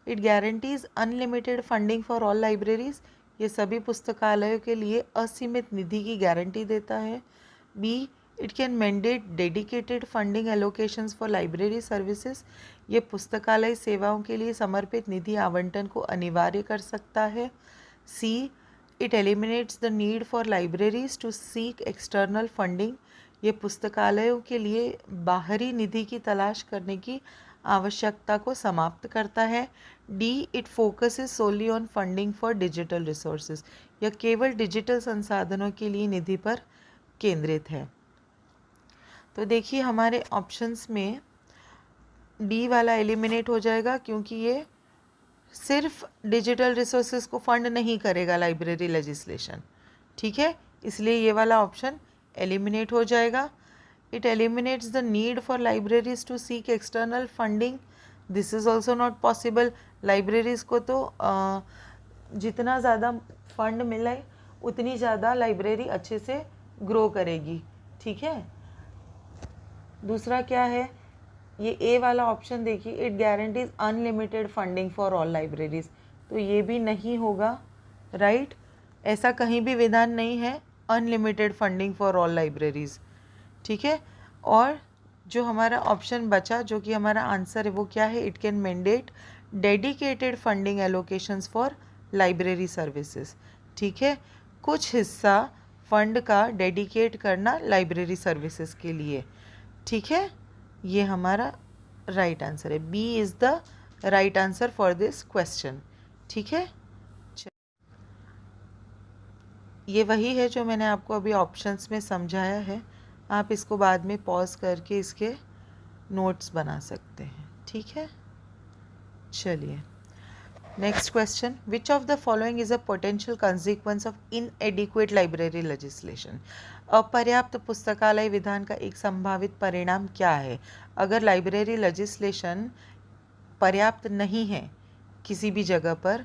it guarantees unlimited funding for all libraries, ये सभी पुस्तकालयों के लिए असीमित निधि की गारंटी देता है। B, it can mandate dedicated funding allocations for library services, ये पुस्तकालय सेवाओं के लिए समर्पित निधि आवंटन को अनिवार्य कर सकता है। C, it eliminates the need for libraries to seek external funding, ये पुस्तकालयों के लिए बाहरी निधि की तलाश करने की आवश्यकता को समाप्त करता है। D, it focuses solely on funding for digital resources, यह केवल डिजिटल संसाधनों के लिए निधि पर केंद्रित है। तो देखिए हमारे ऑप्शंस में डी वाला एलिमिनेट हो जाएगा क्योंकि ये सिर्फ डिजिटल रिसोर्सेज को फंड नहीं करेगा लाइब्रेरी लेजिस्लेशन। ठीक है, इसलिए ये वाला ऑप्शन एलिमिनेट हो जाएगा। It eliminates the need for libraries to seek external funding, this is also not possible. Libraries को तो जितना ज़्यादा फंड मिले उतनी ज़्यादा लाइब्रेरी अच्छे से ग्रो करेगी। ठीक है, दूसरा क्या है, ये ए वाला ऑप्शन देखिए, it guarantees unlimited funding for all libraries, तो ये भी नहीं होगा। राइट, ऐसा कहीं भी विधान नहीं है unlimited funding for all libraries, ठीक है। और जो हमारा ऑप्शन बचा, जो कि हमारा आंसर है, वो क्या है? It can mandate dedicated funding allocations for library services, ठीक है। कुछ हिस्सा फंड का डेडिकेट करना लाइब्रेरी सर्विसेज के लिए, ठीक है। ये हमारा राइट आंसर है। B is the right answer for this question, ठीक है। ये वही है जो मैंने आपको अभी ऑप्शंस में समझाया है। आप इसको बाद में पॉज करके इसके नोट्स बना सकते हैं, ठीक है। चलिए next question, which of the following is a potential consequence of इनएडिक्वेट library legislation? अपर्याप्त पुस्तकालय विधान का एक संभावित परिणाम क्या है? अगर लाइब्रेरी लेजिस्लेशन पर्याप्त नहीं है किसी भी जगह पर,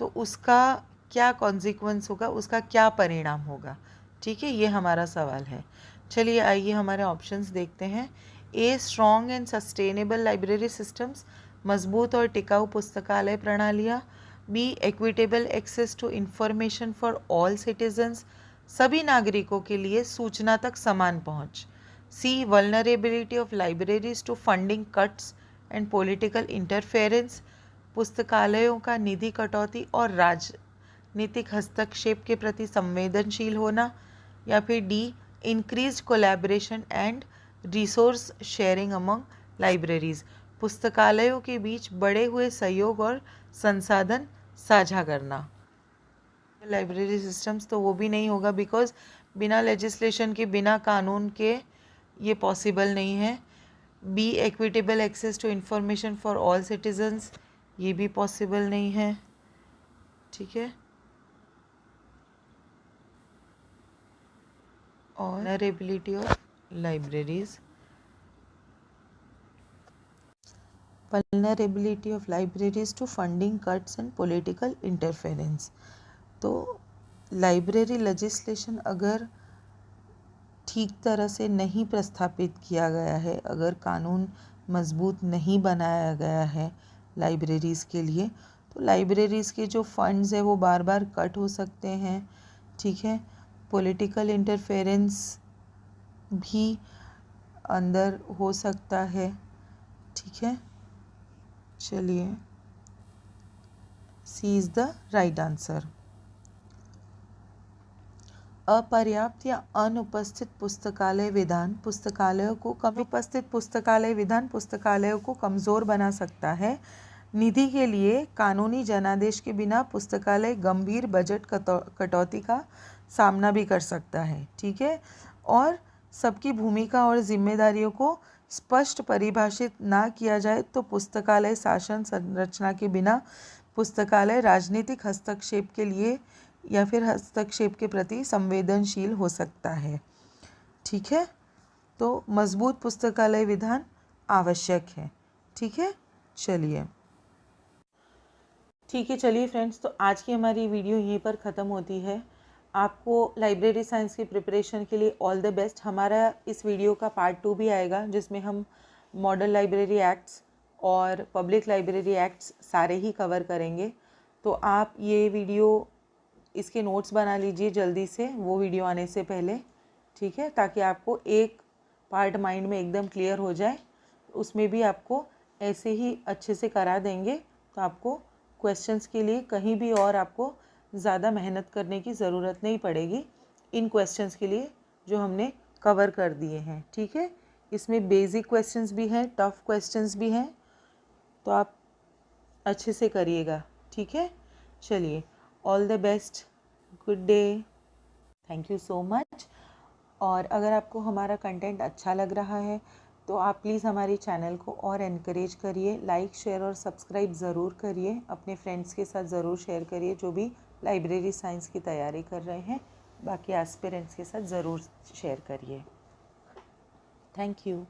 तो उसका क्या कॉन्सिक्वेंस होगा, उसका क्या परिणाम होगा, ठीक है। ये हमारा सवाल है। चलिए आइए हमारे ऑप्शंस देखते हैं। A, strong and sustainable library systems, मजबूत और टिकाऊ पुस्तकालय प्रणालियाँ। B, equitable access to information for all citizens, सभी नागरिकों के लिए सूचना तक समान पहुँच। C, vulnerability of libraries to funding cuts and political interference, पुस्तकालयों का निधि कटौती और राजनीतिक हस्तक्षेप के प्रति संवेदनशील होना। या फिर D, increased collaboration and resource sharing among libraries, पुस्तकालयों के बीच बढ़े हुए सहयोग और संसाधन साझा करना। लाइब्रेरी सिस्टम्स तो वो भी नहीं होगा, बिकॉज बिना लेजिस्लेशन के, बिना कानून के ये पॉसिबल नहीं है। B, equitable access to information for all citizens, ये भी पॉसिबल नहीं है, ठीक है। और vulnerability of libraries, vulnerability of libraries to funding cuts and political interference. तो लाइब्रेरी लेजिस्लेशन अगर ठीक तरह से नहीं प्रस्थापित किया गया है, अगर कानून मजबूत नहीं बनाया गया है लाइब्रेरीज़ के लिए, तो लाइब्रेरीज़ के जो फंड्स है वो बार बार कट हो सकते हैं, ठीक है। पॉलिटिकल इंटरफेरेंस भी अंदर हो सकता है, ठीक है। चलिए सी इज़ द राइट आंसर। अपर्याप्त या अनुपस्थित पुस्तकालय विधान पुस्तकालयों को पुस्तकालयों को कमज़ोर बना सकता है। निधि के लिए कानूनी जनादेश के बिना पुस्तकालय गंभीर बजट कटौती का सामना भी कर सकता है, ठीक है। और सबकी भूमिका और जिम्मेदारियों को स्पष्ट परिभाषित ना किया जाए तो पुस्तकालय शासन संरचना के बिना पुस्तकालय राजनीतिक हस्तक्षेप के लिए या फिर हस्तक्षेप के प्रति संवेदनशील हो सकता है, ठीक है। तो मजबूत पुस्तकालय विधान आवश्यक है, ठीक है। चलिए फ्रेंड्स, तो आज की हमारी वीडियो यहीं पर ख़त्म होती है। आपको लाइब्रेरी साइंस की प्रिपरेशन के लिए ऑल द बेस्ट। हमारा इस वीडियो का पार्ट 2 भी आएगा, जिसमें हम मॉडल लाइब्रेरी एक्ट्स और पब्लिक लाइब्रेरी एक्ट्स सारे ही कवर करेंगे। तो आप ये वीडियो, इसके नोट्स बना लीजिए जल्दी से, वो वीडियो आने से पहले, ठीक है, ताकि आपको एक पार्ट माइंड में एकदम क्लियर हो जाए। उसमें भी आपको ऐसे ही अच्छे से करा देंगे, तो आपको क्वेश्चंस के लिए कहीं भी और आपको ज़्यादा मेहनत करने की ज़रूरत नहीं पड़ेगी इन क्वेश्चंस के लिए जो हमने कवर कर दिए हैं, ठीक है। इसमें बेसिक क्वेश्चंस भी हैं, टफ क्वेश्चंस भी हैं, तो आप अच्छे से करिएगा, ठीक है। चलिए, all the best, good day, thank you so much. और अगर आपको हमारा कंटेंट अच्छा लग रहा है तो आप प्लीज़ हमारे चैनल को और एनकरेज करिए, लाइक, शेयर और सब्सक्राइब ज़रूर करिए। अपने फ्रेंड्स के साथ ज़रूर शेयर करिए जो भी लाइब्रेरी साइंस की तैयारी कर रहे हैं। बाकी एस्पिरेंट्स के साथ ज़रूर शेयर करिए। Thank you.